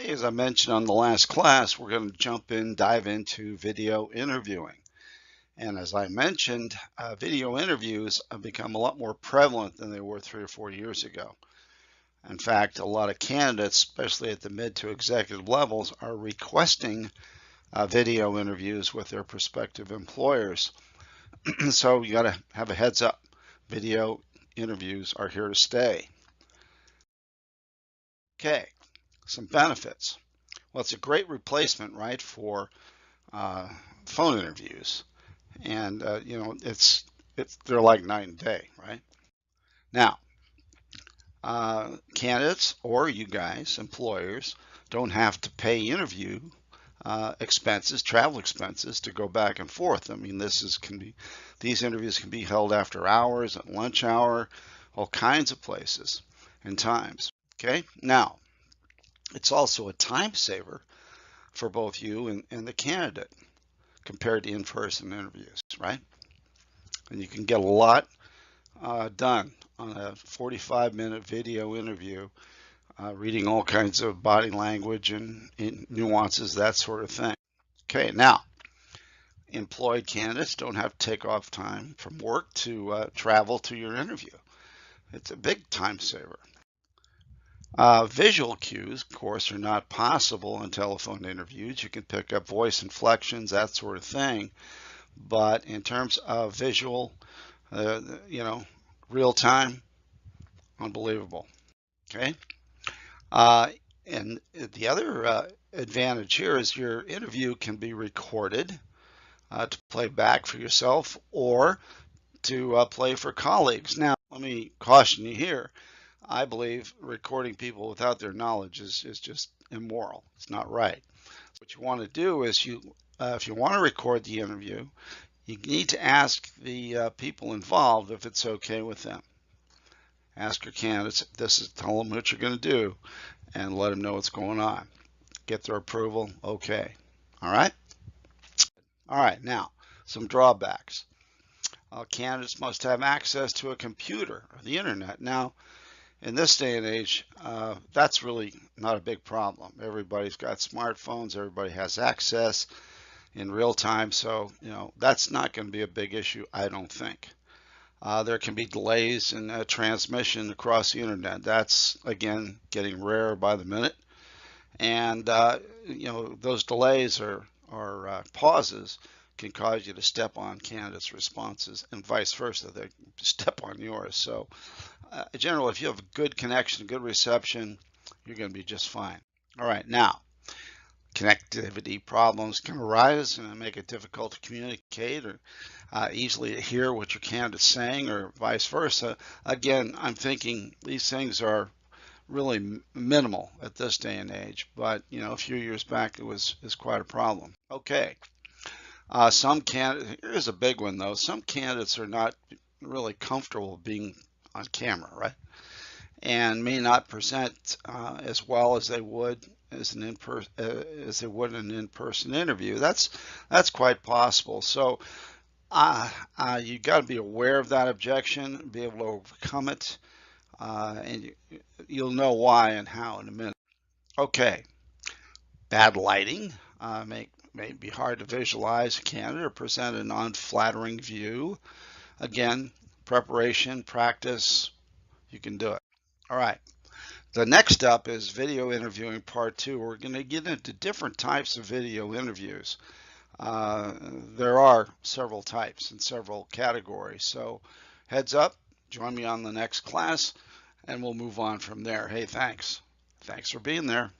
Hey, as I mentioned on the last class, we're going to dive into video interviewing. And as I mentioned, video interviews have become a lot more prevalent than they were 3 or 4 years ago. In fact, a lot of candidates, especially at the mid to executive levels, are requesting video interviews with their prospective employers. So you got to have a heads up. Video interviews are here to stay. Okay, some benefits. Well, it's a great replacement, right, for phone interviews, and they're like night and day, right? Now, candidates or you guys, employers, don't have to pay interview expenses, travel expenses, to go back and forth. I mean, these interviews can be held after hours, at lunch hour, all kinds of places and times. Okay, now it's also a time saver for both you and the candidate compared to in-person interviews, right? And you can get a lot done on a 45-minute video interview, reading all kinds of body language and nuances, that sort of thing. Okay, now, employed candidates don't have to take off time from work to travel to your interview. It's a big time saver. Visual cues, of course, are not possible in telephone interviews. You can pick up voice inflections, that sort of thing. But in terms of visual, real time, unbelievable. Okay. And the other advantage here is your interview can be recorded to play back for yourself or to play for colleagues. Now, let me caution you here. I believe recording people without their knowledge is just immoral. It's not right. What you want to do is if you want to record the interview, you need to ask the people involved if it's okay with them. Ask your candidates, tell them what you're going to do and let them know what's going on. Get their approval, okay. All right? All right, now, some drawbacks. Candidates must have access to a computer or the internet. Now, in this day and age, that's really not a big problem. Everybody's got smartphones, everybody has access in real time, so that's not going to be a big issue, I don't think. There can be delays in transmission across the internet. That's, again, getting rarer by the minute. And those delays or pauses can cause you to step on candidates' responses and vice versa. They step on yours. So generally, if you have a good connection, good reception, you're going to be just fine. All right, now, connectivity problems can arise and make it difficult to communicate or easily to hear what your candidate's saying or vice versa. Again, I'm thinking these things are really minimal at this day and age, but a few years back it was quite a problem. Okay, some candidates, here's a big one though, some candidates are not really comfortable being on camera, right? And may not present as well as they would as an in-person interview. That's quite possible. So you got to be aware of that objection, be able to overcome it, and you'll know why and how in a minute. Okay, bad lighting may be hard to visualize a candidate or present an unflattering view. Again, preparation, practice, you can do it. All right. The next up is video interviewing part 2. We're going to get into different types of video interviews. There are several types and several categories. So heads up, join me on the next class and we'll move on from there. Hey, thanks. Thanks for being there.